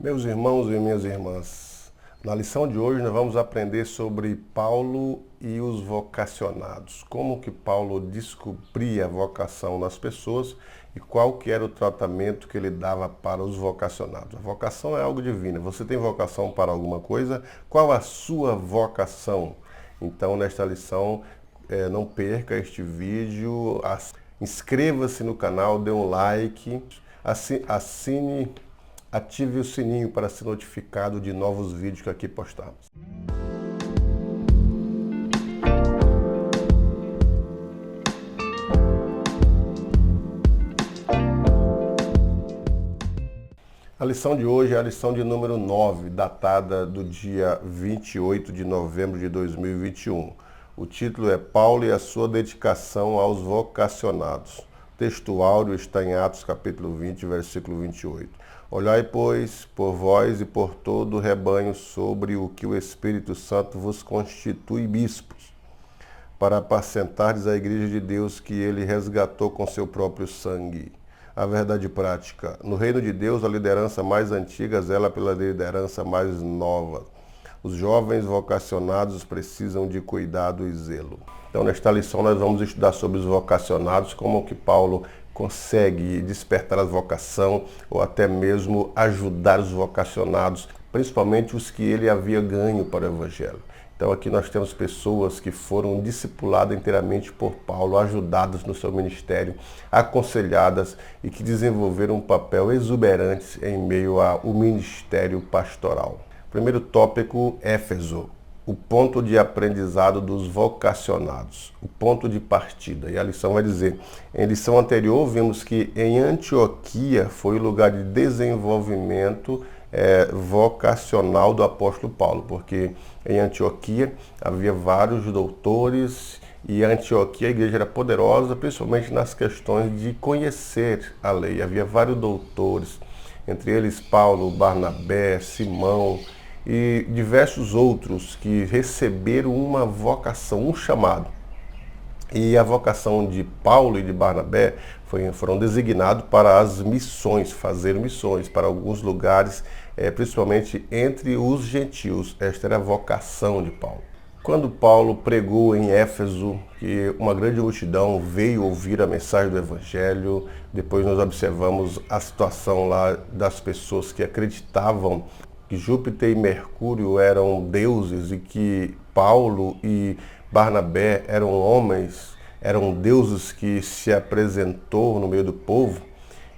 Meus irmãos e minhas irmãs, na lição de hoje nós vamos aprender sobre Paulo e os vocacionados. Como que Paulo descobria a vocação nas pessoas e qual que era o tratamento que ele dava para os vocacionados. A vocação é algo divino. Você tem vocação para alguma coisa? Qual a sua vocação? Então, nesta lição, não perca este vídeo, inscreva-se no canal, dê um like, assine. Ative o sininho para ser notificado de novos vídeos que aqui postamos. A lição de hoje é a lição de número 9, datada do dia 28 de novembro de 2021. O título é Paulo e a sua dedicação aos vocacionados. O texto áureo está em Atos capítulo 20, versículo 28. Olhai, pois, por vós e por todo o rebanho sobre o que o Espírito Santo vos constitui bispos, para apacentardes a igreja de Deus que ele resgatou com seu próprio sangue. A verdade prática. No reino de Deus, a liderança mais antiga zela pela liderança mais nova. Os jovens vocacionados precisam de cuidado e zelo. Então, nesta lição, nós vamos estudar sobre os vocacionados, como que Paulo consegue despertar a vocação ou até mesmo ajudar os vocacionados, principalmente os que ele havia ganho para o Evangelho. Então aqui nós temos pessoas que foram discipuladas inteiramente por Paulo, ajudadas no seu ministério, aconselhadas e que desenvolveram um papel exuberante em meio ao ministério pastoral. Primeiro tópico, Éfeso. O ponto de aprendizado dos vocacionados, o ponto de partida. E a lição vai dizer, em lição anterior vimos que em Antioquia foi o lugar de desenvolvimento vocacional do apóstolo Paulo, porque em Antioquia havia vários doutores e Antioquia, a igreja era poderosa, principalmente nas questões de conhecer a lei. Havia vários doutores, entre eles Paulo, Barnabé, Simão, e diversos outros que receberam uma vocação, um chamado. E a vocação de Paulo e de Barnabé foram designados para as missões, fazer missões para alguns lugares, principalmente entre os gentios. Esta era a vocação de Paulo. Quando Paulo pregou em Éfeso, que uma grande multidão veio ouvir a mensagem do Evangelho, depois nós observamos a situação lá das pessoas que acreditavam que Júpiter e Mercúrio eram deuses e que Paulo e Barnabé eram homens, eram deuses que se apresentou no meio do povo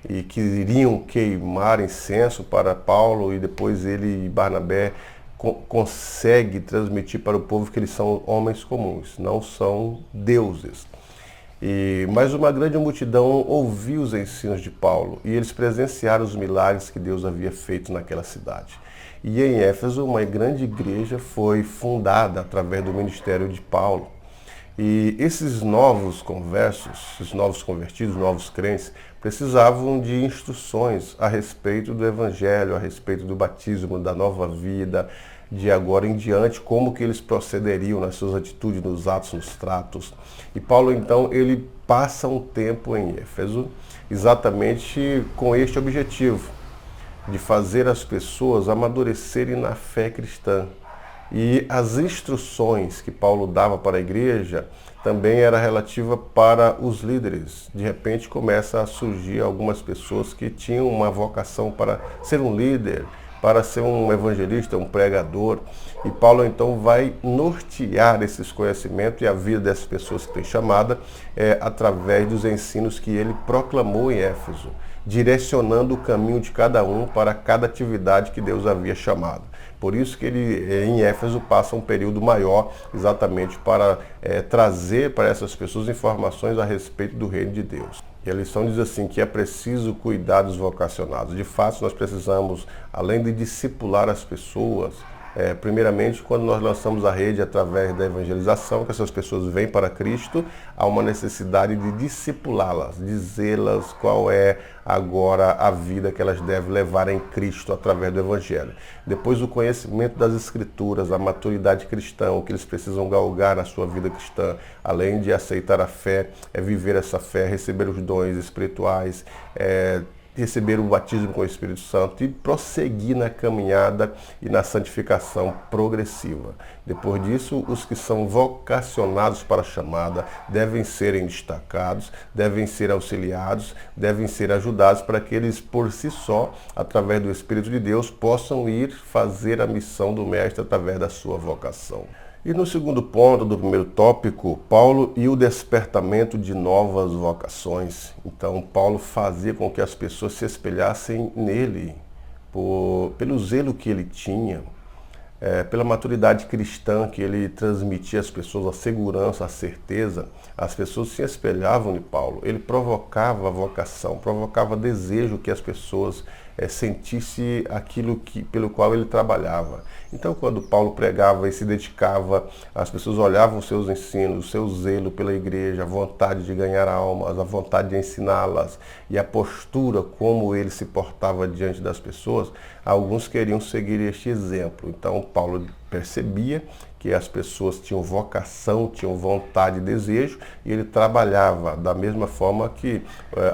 e que iriam queimar incenso para Paulo, e depois ele e Barnabé conseguem transmitir para o povo que eles são homens comuns, não são deuses. Mas uma grande multidão ouviu os ensinos de Paulo e eles presenciaram os milagres que Deus havia feito naquela cidade. E em Éfeso, uma grande igreja foi fundada através do ministério de Paulo. E esses novos conversos, esses novos convertidos, novos crentes, precisavam de instruções a respeito do Evangelho, a respeito do batismo, da nova vida, de agora em diante, como que eles procederiam nas suas atitudes, nos atos, nos tratos. E Paulo, então, ele passa um tempo em Éfeso, exatamente com este objetivo, de fazer as pessoas amadurecerem na fé cristã. E as instruções que Paulo dava para a igreja também era relativa para os líderes. De repente começa a surgir algumas pessoas que tinham uma vocação para ser um líder, para ser um evangelista, um pregador. E Paulo então vai nortear esses conhecimentos e a vida dessas pessoas que tem chamada através dos ensinos que ele proclamou em Éfeso, direcionando o caminho de cada um para cada atividade que Deus havia chamado. Por isso que ele, em Éfeso, passa um período maior exatamente para trazer para essas pessoas informações a respeito do reino de Deus. E a lição diz assim, que é preciso cuidar dos vocacionados. De fato, nós precisamos, além de discipular as pessoas, primeiramente, quando nós lançamos a rede através da evangelização, que essas pessoas vêm para Cristo, há uma necessidade de discipulá-las, dizê-las qual é agora a vida que elas devem levar em Cristo através do Evangelho. Depois, o conhecimento das Escrituras, a maturidade cristã, o que eles precisam galgar na sua vida cristã, além de aceitar a fé, viver essa fé, receber os dons espirituais, receber o batismo com o Espírito Santo e prosseguir na caminhada e na santificação progressiva. Depois disso, os que são vocacionados para a chamada devem serem destacados, devem ser auxiliados, devem ser ajudados para que eles, por si só, através do Espírito de Deus, possam ir fazer a missão do Mestre através da sua vocação. E no segundo ponto do primeiro tópico, Paulo e o despertamento de novas vocações. Então, Paulo fazia com que as pessoas se espelhassem nele, pelo zelo que ele tinha, pela maturidade cristã que ele transmitia às pessoas, a segurança, a certeza. As pessoas se espelhavam em Paulo. Ele provocava vocação, provocava desejo que as pessoas sentissem aquilo pelo qual ele trabalhava. Então, quando Paulo pregava e se dedicava, as pessoas olhavam os seus ensinos, o seu zelo pela igreja, a vontade de ganhar almas, a vontade de ensiná-las e a postura como ele se portava diante das pessoas. Alguns queriam seguir este exemplo. Então, Paulo percebia que as pessoas tinham vocação, tinham vontade e desejo, e ele trabalhava da mesma forma que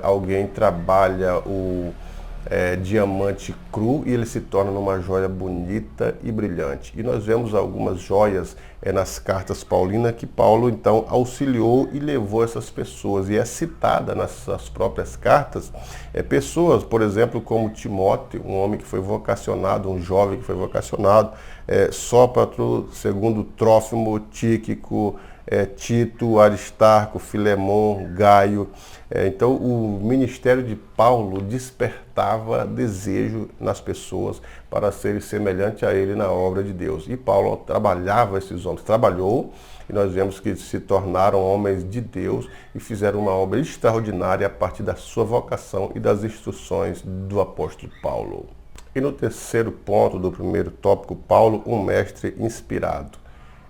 alguém trabalha o diamante cru e ele se torna numa joia bonita e brilhante. E nós vemos algumas joias nas cartas paulinas que Paulo então auxiliou e levou essas pessoas, e é citada nas suas próprias cartas pessoas, por exemplo, como Timóteo, um homem que foi vocacionado, um jovem que foi vocacionado, Sópatro, segundo Trófimo, Tíquico, Tito, Aristarco, Filemon, Gaio. Então, o ministério de Paulo despertava desejo nas pessoas para serem semelhantes a ele na obra de Deus. E Paulo trabalhava esses homens, trabalhou, e nós vemos que se tornaram homens de Deus e fizeram uma obra extraordinária a partir da sua vocação e das instruções do apóstolo Paulo. E no terceiro ponto do primeiro tópico, Paulo, um mestre inspirado.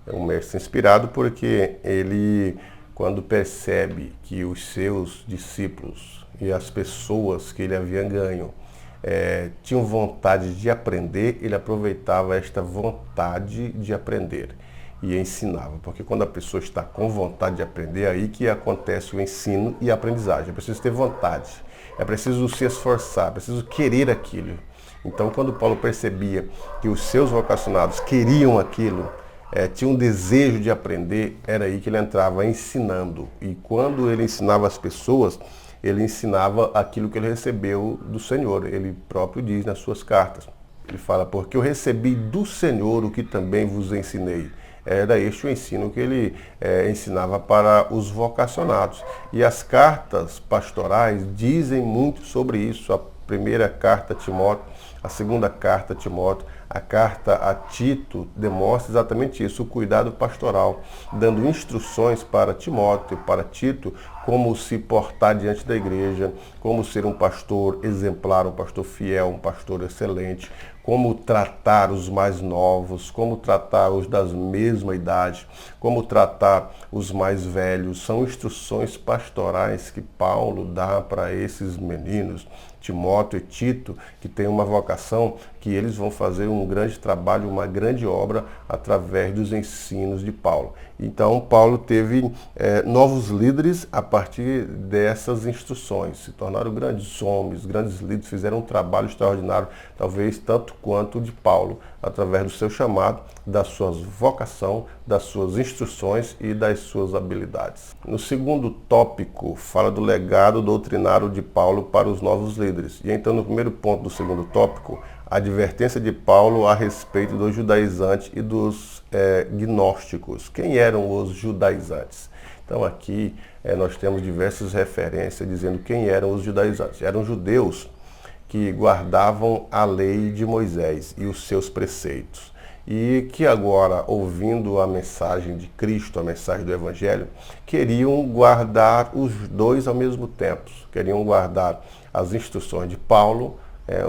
É um mestre inspirado porque ele, quando percebe que os seus discípulos e as pessoas que ele havia ganho tinham vontade de aprender, ele aproveitava esta vontade de aprender e ensinava. Porque quando a pessoa está com vontade de aprender, é aí que acontece o ensino e a aprendizagem. É preciso ter vontade, é preciso se esforçar, é preciso querer aquilo. Então, quando Paulo percebia que os seus vocacionados queriam aquilo, tinha um desejo de aprender, era aí que ele entrava ensinando. E quando ele ensinava as pessoas, ele ensinava aquilo que ele recebeu do Senhor. Ele próprio diz nas suas cartas. Ele fala, porque eu recebi do Senhor o que também vos ensinei. Era este o ensino que ele ensinava para os vocacionados. E as cartas pastorais dizem muito sobre isso. A primeira carta a Timóteo, a segunda carta a Timóteo, a carta a Tito demonstra exatamente isso, o cuidado pastoral, dando instruções para Timóteo, para Tito, como se portar diante da igreja, como ser um pastor exemplar, um pastor fiel, um pastor excelente, como tratar os mais novos, como tratar os das mesma idade, como tratar os mais velhos. São instruções pastorais que Paulo dá para esses meninos, Timóteo e Tito, que têm uma vocação, que eles vão fazer um grande trabalho, uma grande obra através dos ensinos de Paulo. Então, Paulo teve novos líderes a partir dessas instruções. Se tornaram grandes homens, grandes líderes, fizeram um trabalho extraordinário, talvez tanto quanto o de Paulo, através do seu chamado, da sua vocação, das suas instruções e das suas habilidades. No segundo tópico, fala do legado doutrinário de Paulo para os novos líderes. E então, no primeiro ponto do segundo tópico, a advertência de Paulo a respeito dos judaizantes e dos gnósticos. Quem eram os judaizantes? Então aqui nós temos diversas referências dizendo quem eram os judaizantes. Eram judeus que guardavam a lei de Moisés e os seus preceitos. E que agora, ouvindo a mensagem de Cristo, a mensagem do Evangelho, queriam guardar os dois ao mesmo tempo. Queriam guardar as instruções de Paulo,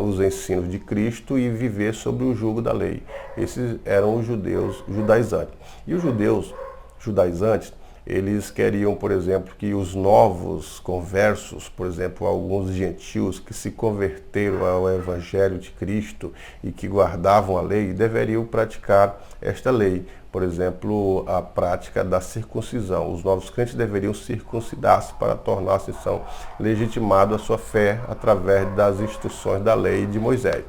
os ensinos de Cristo e viver sobre o jugo da lei. Esses eram os judeus judaizantes. E os judeus judaizantes Eles queriam, por exemplo, que os novos conversos, por exemplo, alguns gentios que se converteram ao Evangelho de Cristo e que guardavam a lei, deveriam praticar esta lei. Por exemplo, a prática da circuncisão. Os novos crentes deveriam circuncidar-se para tornar-se, então, legitimado a sua fé através das instruções da lei de Moisés.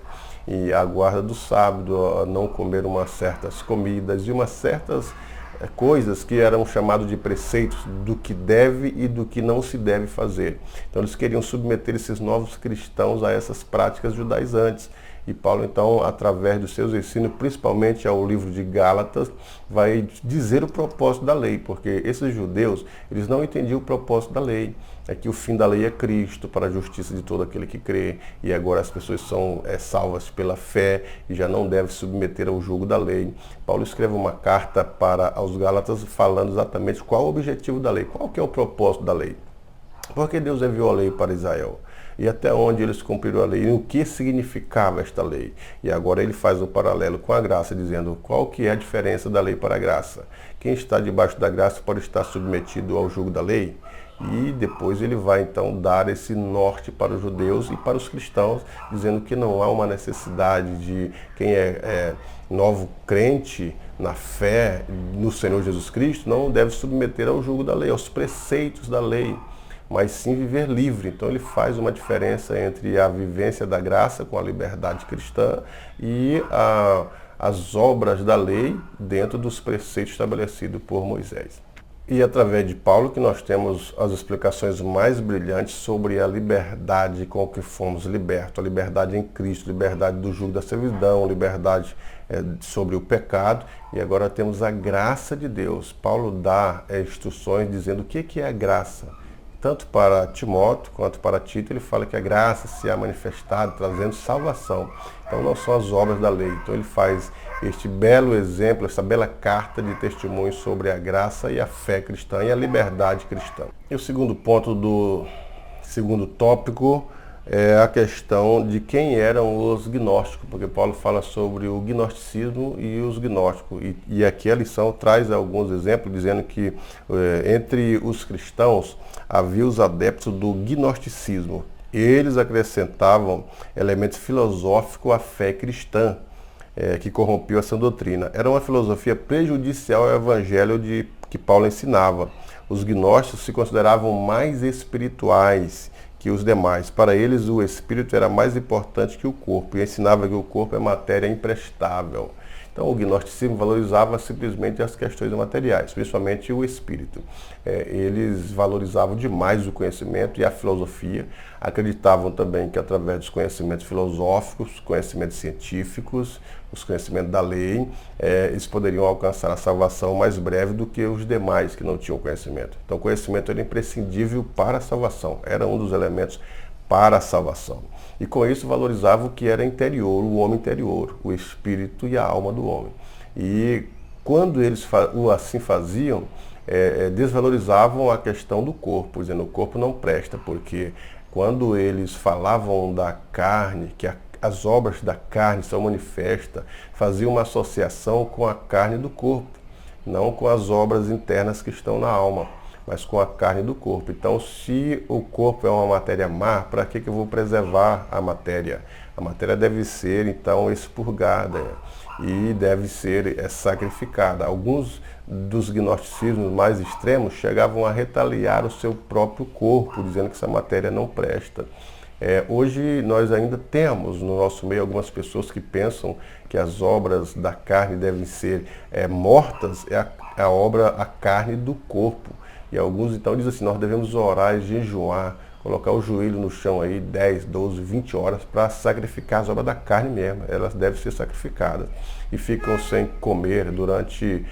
E a guarda do sábado, não comer umas certas comidas e umas certas coisas que eram chamados de preceitos do que deve e do que não se deve fazer. Então eles queriam submeter esses novos cristãos a essas práticas judaizantes. E Paulo, então, através dos seus ensinos, principalmente ao livro de Gálatas, vai dizer o propósito da lei, porque esses judeus, eles não entendiam o propósito da lei. É que o fim da lei é Cristo, para a justiça de todo aquele que crê, e agora as pessoas são salvas pela fé e já não devem submeter ao jugo da lei. Paulo escreve uma carta para os Gálatas falando exatamente qual o objetivo da lei, qual que é o propósito da lei. Por que Deus enviou a lei para Israel? E até onde eles cumpriram a lei, e o que significava esta lei. E agora ele faz um paralelo com a graça, dizendo qual que é a diferença da lei para a graça. Quem está debaixo da graça pode estar submetido ao jugo da lei, e depois ele vai então dar esse norte para os judeus e para os cristãos, dizendo que não há uma necessidade de quem é novo crente na fé no Senhor Jesus Cristo, não deve submeter ao jugo da lei, aos preceitos da lei, mas sim viver livre. Então ele faz uma diferença entre a vivência da graça com a liberdade cristã e as obras da lei dentro dos preceitos estabelecidos por Moisés. E através de Paulo que nós temos as explicações mais brilhantes sobre a liberdade com que fomos libertos, a liberdade em Cristo, liberdade do jugo da servidão, liberdade sobre o pecado, e agora temos a graça de Deus. Paulo dá instruções dizendo o que é a graça. Tanto para Timóteo quanto para Tito, ele fala que a graça se há manifestado, trazendo salvação. Então não são as obras da lei. Então ele faz este belo exemplo, essa bela carta de testemunho sobre a graça e a fé cristã e a liberdade cristã. E o segundo ponto do segundo tópico é a questão de quem eram os gnósticos, porque Paulo fala sobre o gnosticismo e os gnósticos. E aqui a lição traz alguns exemplos, dizendo que entre os cristãos havia os adeptos do gnosticismo. Eles acrescentavam elementos filosóficos à fé cristã, que corrompeu essa doutrina. Era uma filosofia prejudicial ao evangelho que Paulo ensinava. Os gnósticos se consideravam mais espirituais que os demais. Para eles, o espírito era mais importante que o corpo e ensinava que o corpo é matéria imprestável. Então, o gnosticismo valorizava simplesmente as questões materiais, principalmente o espírito. Eles valorizavam demais o conhecimento e a filosofia. Acreditavam também que através dos conhecimentos filosóficos, conhecimentos científicos, os conhecimentos da lei, eles poderiam alcançar a salvação mais breve do que os demais que não tinham conhecimento. Então, o conhecimento era imprescindível para a salvação, era um dos elementos para a salvação. E com isso valorizava o que era interior, o homem interior, o espírito e a alma do homem. E quando eles assim faziam, desvalorizavam a questão do corpo, dizendo que o corpo não presta, porque quando eles falavam da carne, que as obras da carne são manifestas, faziam uma associação com a carne do corpo, não com as obras internas que estão na alma, mas com a carne do corpo. Então, se o corpo é uma matéria má, para que eu vou preservar a matéria? A matéria deve ser, então, expurgada e deve ser sacrificada. Alguns dos gnosticismos mais extremos chegavam a retaliar o seu próprio corpo, dizendo que essa matéria não presta. Hoje nós ainda temos no nosso meio algumas pessoas que pensam que as obras da carne devem ser mortas, a carne do corpo. E alguns então dizem assim, nós devemos orar e jejuar, colocar o joelho no chão aí 10, 12, 20 horas para sacrificar as obras da carne mesmo. Elas devem ser sacrificadas. E ficam sem comer durante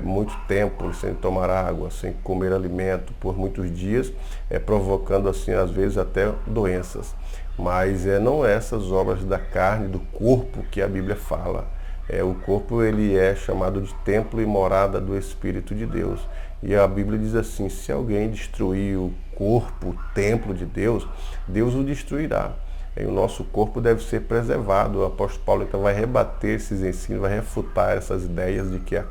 muito tempo, sem tomar água, sem comer alimento por muitos dias, provocando assim às vezes até doenças. Mas não essas obras da carne, do corpo que a Bíblia fala. O corpo ele é chamado de templo e morada do Espírito de Deus. E a Bíblia diz assim, se alguém destruir o corpo, o templo de Deus, Deus o destruirá. E o nosso corpo deve ser preservado. O apóstolo Paulo então vai rebater esses ensinos, vai refutar essas ideias de que a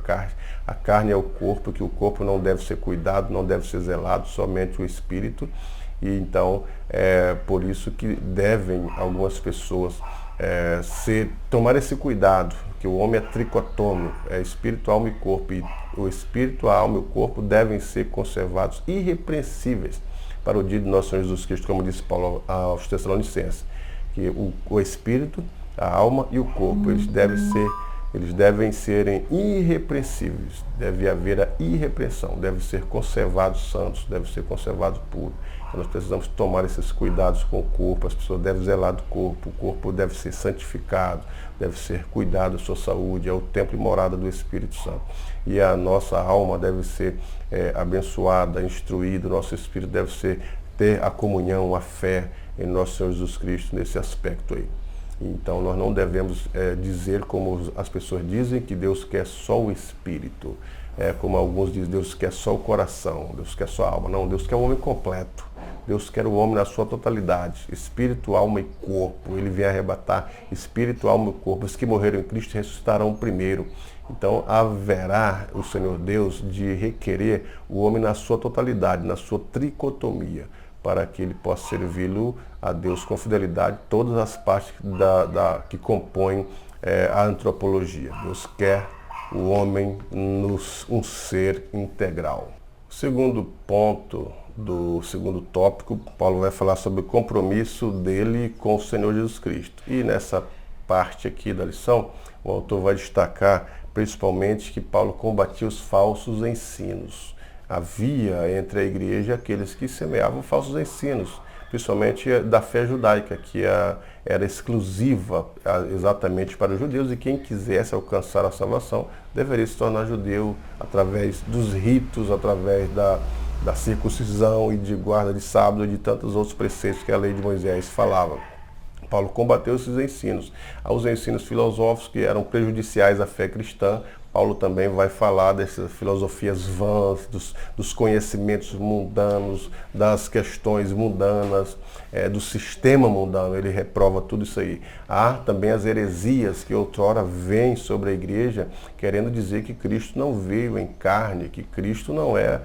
carne é o corpo, que o corpo não deve ser cuidado, não deve ser zelado, somente o espírito. E então é por isso que devem algumas pessoas tomar esse cuidado, que o homem é tricotômico, é espírito, alma e corpo, e o espírito, a alma e o corpo devem ser conservados irrepreensíveis para o dia de nosso Senhor Jesus Cristo, como disse Paulo aos Tessalonicenses, que o espírito, a alma e o corpo, eles devem serem irrepreensíveis, deve haver a irrepreensão, deve ser conservados santos, deve ser conservados puros. Então, nós precisamos tomar esses cuidados com o corpo, as pessoas devem zelar do corpo, o corpo deve ser santificado, deve ser cuidado da sua saúde, é o templo e morada do Espírito Santo. E a nossa alma deve ser abençoada, instruída, o nosso espírito deve ter a comunhão, a fé em nosso Senhor Jesus Cristo nesse aspecto aí. Então nós não devemos dizer como as pessoas dizem, que Deus quer só o espírito, como alguns dizem, Deus quer só o coração, Deus quer só a alma. Não, Deus quer o homem completo. Deus quer o homem na sua totalidade, espírito, alma e corpo. Ele vem arrebatar espírito, alma e corpo. Os que morreram em Cristo ressuscitarão primeiro. Então haverá o Senhor Deus de requerer o homem na sua totalidade, na sua tricotomia, para que ele possa servi-lo a Deus com fidelidade, todas as partes que compõem a antropologia. Deus quer o homem um ser integral. O segundo ponto do segundo tópico, Paulo vai falar sobre o compromisso dele com o Senhor Jesus Cristo. E nessa parte aqui da lição, o autor vai destacar principalmente que Paulo combatia os falsos ensinos. Havia entre a igreja aqueles que semeavam falsos ensinos, principalmente da fé judaica, que era exclusiva exatamente para os judeus, e quem quisesse alcançar a salvação deveria se tornar judeu através dos ritos, através da circuncisão e de guarda de sábado e de tantos outros preceitos que a lei de Moisés falava. Paulo combateu esses ensinos. Aos ensinos filosóficos que eram prejudiciais à fé cristã, Paulo também vai falar dessas filosofias vãs, dos conhecimentos mundanos, das questões mundanas, do sistema mundano. Ele reprova tudo isso aí. Há também as heresias que outrora vêm sobre a igreja, querendo dizer que Cristo não veio em carne, que Cristo não é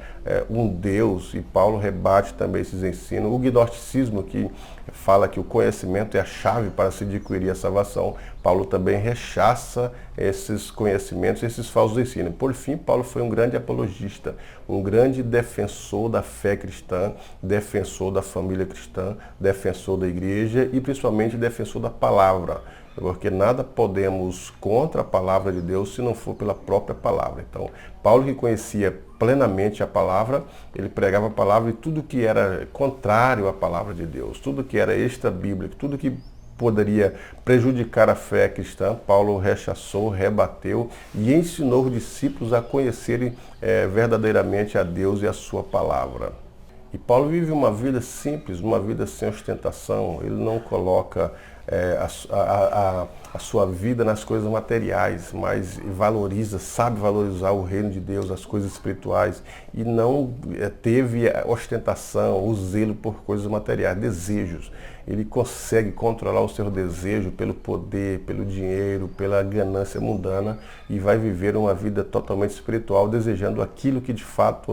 um Deus, e Paulo rebate também esses ensinos. O gnosticismo, que fala que o conhecimento é a chave para se adquirir a salvação, Paulo também rechaça esses conhecimentos, esses falsos ensinos. Por fim, Paulo foi um grande apologista, um grande defensor da fé cristã, defensor da família cristã, defensor da igreja e principalmente defensor da palavra, porque nada podemos contra a palavra de Deus se não for pela própria palavra. Então, Paulo, que conhecia plenamente a palavra, ele pregava a palavra, e tudo que era contrário à palavra de Deus, tudo que era extra-bíblico, tudo que poderia prejudicar a fé cristã, Paulo rechaçou, rebateu e ensinou os discípulos a conhecerem verdadeiramente a Deus e a sua palavra. E Paulo vive uma vida simples, uma vida sem ostentação. Ele não coloca a sua vida nas coisas materiais, mas sabe valorizar o reino de Deus, as coisas espirituais, e não teve ostentação, o zelo por coisas materiais, desejos. Ele consegue controlar o seu desejo pelo poder, pelo dinheiro, pela ganância mundana, e vai viver uma vida totalmente espiritual, desejando aquilo que de fato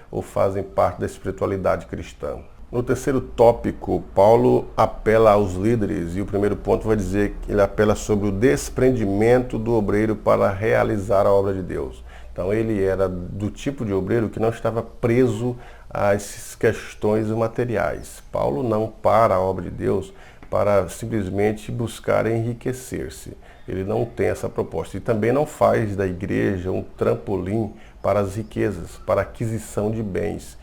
ou fazem parte da espiritualidade cristã. No terceiro tópico, Paulo apela aos líderes, e o primeiro ponto vai dizer que ele apela sobre o desprendimento do obreiro para realizar a obra de Deus. Então ele era do tipo de obreiro que não estava preso a essas questões materiais. Paulo não para a obra de Deus para simplesmente buscar enriquecer-se. Ele não tem essa proposta. E também não faz da igreja um trampolim para as riquezas, para a aquisição de bens.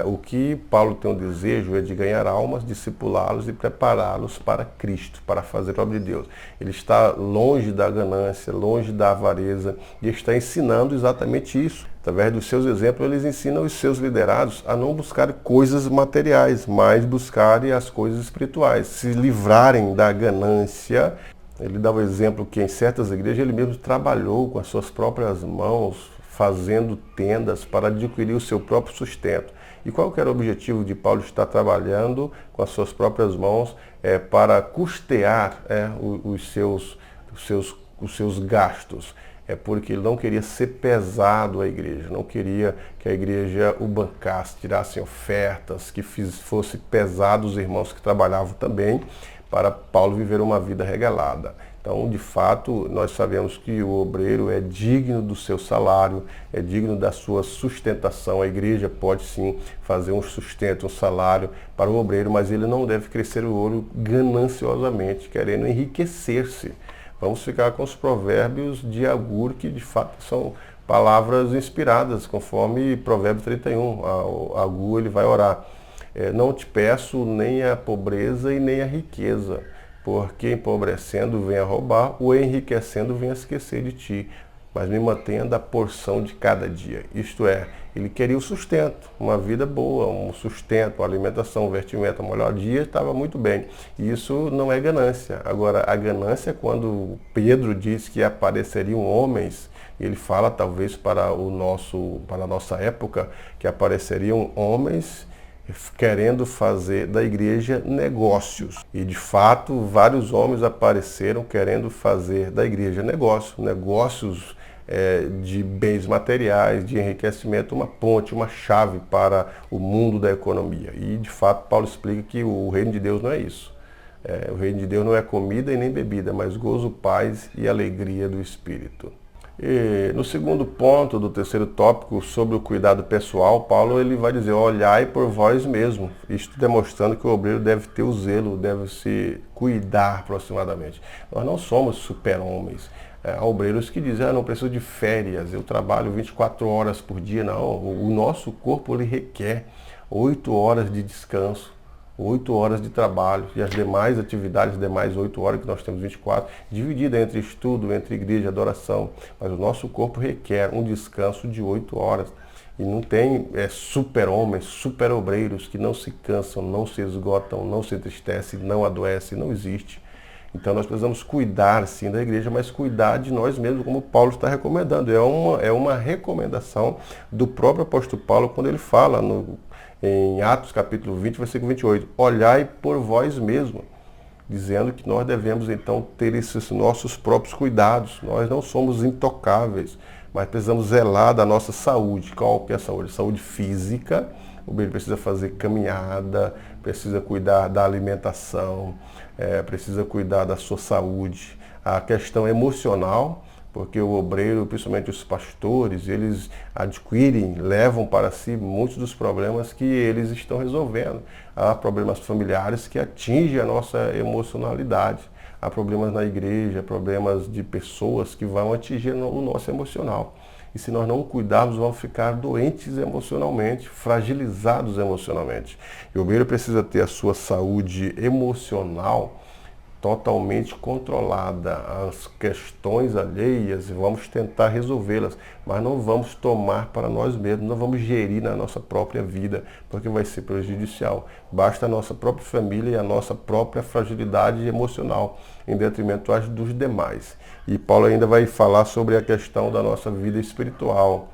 O que Paulo tem o desejo é de ganhar almas, discipulá-los e prepará-los para Cristo, para fazer a obra de Deus. Ele está longe da ganância, longe da avareza, e está ensinando exatamente isso. Através dos seus exemplos, eles ensinam os seus liderados a não buscar coisas materiais, mas buscarem as coisas espirituais, se livrarem da ganância. Ele dá o exemplo que em certas igrejas ele mesmo trabalhou com as suas próprias mãos, fazendo tendas para adquirir o seu próprio sustento. E qual que era o objetivo de Paulo estar trabalhando com as suas próprias mãos para custear os seus gastos? É porque ele não queria ser pesado à igreja, não queria que a igreja o bancasse, tirassem ofertas, que fosse pesado os irmãos que trabalhavam também, para Paulo viver uma vida regalada. Então, de fato, nós sabemos que o obreiro é digno do seu salário, é digno da sua sustentação. A igreja pode sim fazer um sustento, um salário para o obreiro, mas ele não deve crescer o olho gananciosamente, querendo enriquecer-se. Vamos ficar com os provérbios de Agur, que de fato são palavras inspiradas, conforme Provérbios 31. Agur, ele vai orar. Não te peço nem a pobreza e nem a riqueza, porque empobrecendo vem a roubar, ou enriquecendo vem a esquecer de ti, mas me mantenha da porção de cada dia. Isto é, ele queria o sustento, uma vida boa, um sustento, uma alimentação, um vestimento, uma moradia, estava muito bem. E isso não é ganância. Agora, a ganância é quando Pedro diz que apareceriam homens, ele fala talvez para a nossa época, que apareceriam homens querendo fazer da igreja negócios. E de fato, vários homens apareceram querendo fazer da igreja negócios de bens materiais, de enriquecimento, uma ponte, uma chave para o mundo da economia. E de fato, Paulo explica que o reino de Deus não é isso. O reino de Deus não é comida e nem bebida, mas gozo, paz e alegria do Espírito. E no segundo ponto do terceiro tópico, sobre o cuidado pessoal, Paulo ele vai dizer, olhai por vós mesmo. Isto demonstrando que o obreiro deve ter o zelo, deve se cuidar aproximadamente. Nós não somos super-homens. Há obreiros que dizem, não preciso de férias, eu trabalho 24 horas por dia. Não, o nosso corpo ele requer 8 horas de descanso, 8 horas de trabalho e as demais atividades, as demais 8 horas que nós temos 24, dividida entre estudo, entre igreja e adoração. Mas o nosso corpo requer um descanso de 8 horas. E não tem super-homens, super-obreiros que não se cansam, não se esgotam, não se entristecem, não adoecem, não existe. Então nós precisamos cuidar sim da igreja, mas cuidar de nós mesmos, como Paulo está recomendando. É uma recomendação do próprio apóstolo Paulo quando ele fala em Atos capítulo 20, versículo 28, olhai por vós mesmos, dizendo que nós devemos então ter esses nossos próprios cuidados. Nós não somos intocáveis, mas precisamos zelar da nossa saúde. Qual que é a saúde? Saúde física, o obreiro precisa fazer caminhada, precisa cuidar da alimentação, precisa cuidar da sua saúde. A questão emocional, porque o obreiro, principalmente os pastores, eles adquirem, levam para si muitos dos problemas que eles estão resolvendo. Há problemas familiares que atingem a nossa emocionalidade. Há problemas na igreja, problemas de pessoas que vão atingir o nosso emocional. E se nós não cuidarmos, vamos ficar doentes emocionalmente, fragilizados emocionalmente. E o obreiro precisa ter a sua saúde emocional totalmente controlada, as questões alheias, vamos tentar resolvê-las, mas não vamos tomar para nós mesmos, não vamos gerir na nossa própria vida, porque vai ser prejudicial. Basta a nossa própria família e a nossa própria fragilidade emocional, em detrimento dos demais. E Paulo ainda vai falar sobre a questão da nossa vida espiritual.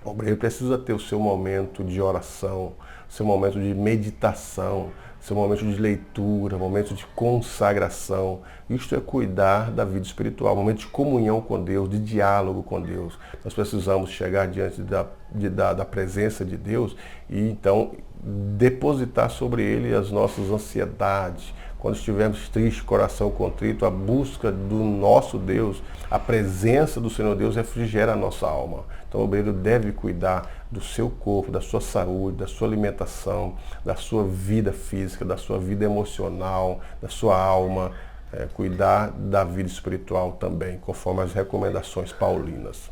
O obreiro precisa ter o seu momento de oração, seu momento de meditação, seu momento de leitura, momento de consagração. Isto é cuidar da vida espiritual, momento de comunhão com Deus, de diálogo com Deus. Nós precisamos chegar diante da presença de Deus e então depositar sobre Ele as nossas ansiedades. Quando estivermos tristes, coração contrito, a busca do nosso Deus, a presença do Senhor Deus refrigera a nossa alma. Então o obreiro deve cuidar do seu corpo, da sua saúde, da sua alimentação, da sua vida física, da sua vida emocional, da sua alma, cuidar da vida espiritual também, conforme as recomendações paulinas.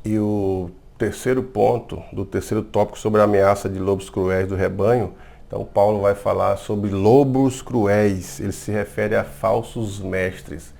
E o terceiro ponto, do terceiro tópico sobre a ameaça de lobos cruéis do rebanho, então Paulo vai falar sobre lobos cruéis, ele se refere a falsos mestres.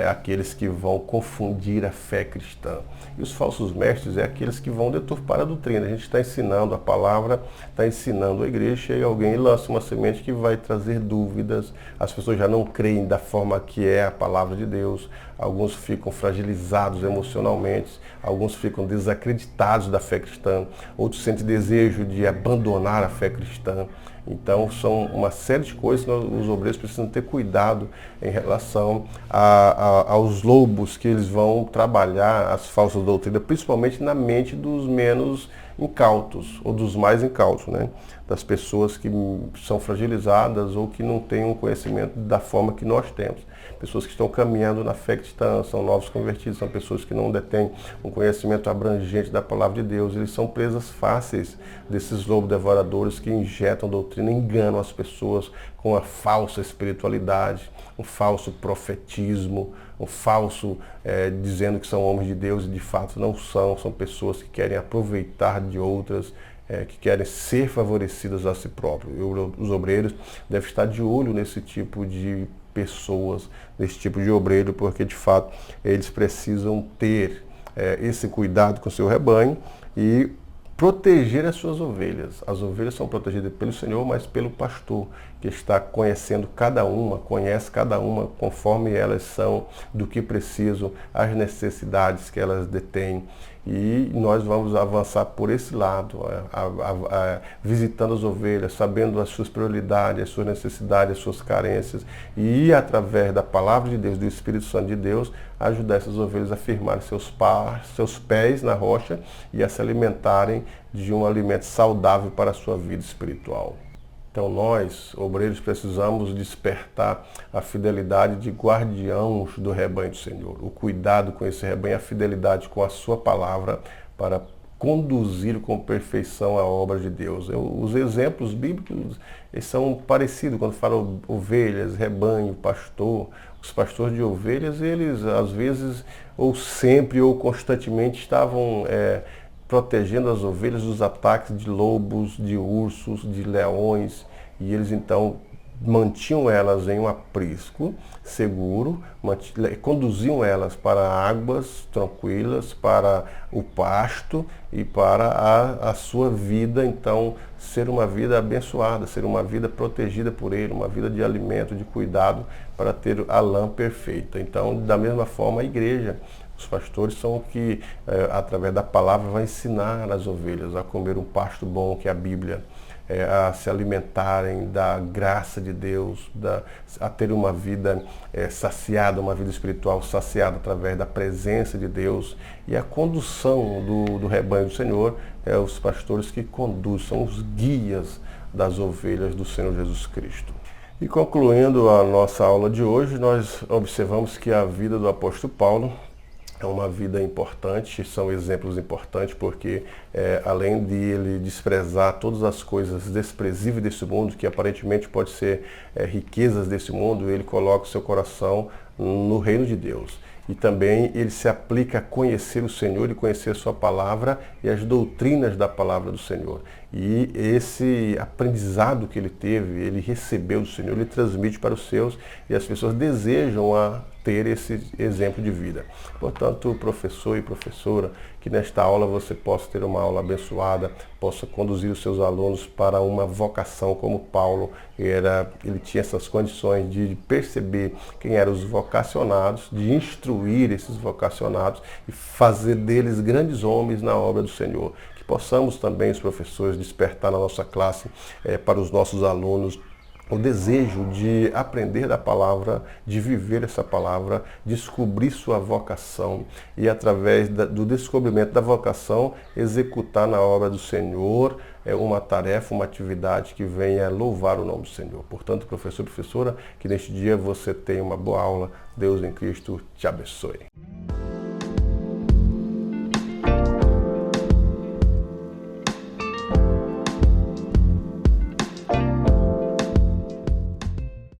aqueles que vão confundir a fé cristã. E os falsos mestres é aqueles que vão deturpar a doutrina. A gente está ensinando a palavra, está ensinando a igreja e alguém lança uma semente que vai trazer dúvidas. As pessoas já não creem da forma que é a palavra de Deus. Alguns ficam fragilizados emocionalmente, alguns ficam desacreditados da fé cristã, outros sentem desejo de abandonar a fé cristã. Então, são uma série de coisas que os obreiros precisam ter cuidado em relação aos lobos que eles vão trabalhar as falsas doutrinas, principalmente na mente dos menos incautos, ou dos mais incautos, né? Das pessoas que são fragilizadas ou que não têm um conhecimento da forma que nós temos. Pessoas que estão caminhando na fé cristã, são novos convertidos, são pessoas que não detêm um conhecimento abrangente da palavra de Deus. Eles são presas fáceis desses lobos devoradores que injetam doutrina, enganam as pessoas com a falsa espiritualidade, um falso profetismo, um falso dizendo que são homens de Deus e de fato não são. São pessoas que querem aproveitar de outras, que querem ser favorecidas a si próprios. Os obreiros devem estar de olho nesse tipo de pessoas, nesse tipo de obreiro, porque de fato eles precisam ter esse cuidado com o seu rebanho e proteger as suas ovelhas. As ovelhas são protegidas pelo Senhor, mas pelo pastor, que está conhecendo cada uma, conhece cada uma conforme elas são, do que precisam, as necessidades que elas detêm. E nós vamos avançar por esse lado, visitando as ovelhas, sabendo as suas prioridades, as suas necessidades, as suas carências, e através da palavra de Deus, do Espírito Santo de Deus, ajudar essas ovelhas a firmarem seus pés na rocha e a se alimentarem de um alimento saudável para a sua vida espiritual. Então nós, obreiros, precisamos despertar a fidelidade de guardiãos do rebanho do Senhor, o cuidado com esse rebanho, a fidelidade com a sua palavra para conduzir com perfeição a obra de Deus. Os exemplos bíblicos são parecidos quando falam ovelhas, rebanho, pastor. Os pastores de ovelhas, eles às vezes, ou sempre, ou constantemente estavam protegendo as ovelhas dos ataques de lobos, de ursos, de leões, e eles então mantinham elas em um aprisco seguro, conduziam elas para águas tranquilas, para o pasto e para a sua vida, então, ser uma vida abençoada, ser uma vida protegida por ele, uma vida de alimento, de cuidado, para ter a lã perfeita. Então, da mesma forma, a igreja, os pastores são que, através da palavra, vai ensinar as ovelhas a comer um pasto bom, que é a Bíblia, a se alimentarem da graça de Deus, a ter uma vida saciada, uma vida espiritual saciada através da presença de Deus. E a condução do rebanho do Senhor os pastores que conduzem, são os guias das ovelhas do Senhor Jesus Cristo. E concluindo a nossa aula de hoje, nós observamos que a vida do apóstolo Paulo é uma vida importante, são exemplos importantes, porque além de ele desprezar todas as coisas desprezíveis desse mundo, que aparentemente pode ser riquezas desse mundo, ele coloca o seu coração no reino de Deus. E também ele se aplica a conhecer o Senhor e conhecer a sua palavra e as doutrinas da palavra do Senhor. E esse aprendizado que ele teve, ele recebeu do Senhor, ele transmite para os seus, e as pessoas desejam ter esse exemplo de vida. Portanto, professor e professora, que nesta aula você possa ter uma aula abençoada, possa conduzir os seus alunos para uma vocação como Paulo. Ele tinha essas condições de perceber quem eram os vocacionados, de instruir esses vocacionados e fazer deles grandes homens na obra do Senhor. Que possamos também, os professores, despertar na nossa classe, para os nossos alunos, o desejo de aprender da palavra, de viver essa palavra, descobrir sua vocação e, através do descobrimento da vocação, executar na obra do Senhor uma tarefa, uma atividade que venha louvar o nome do Senhor. Portanto, professor e professora, que neste dia você tenha uma boa aula. Deus em Cristo te abençoe.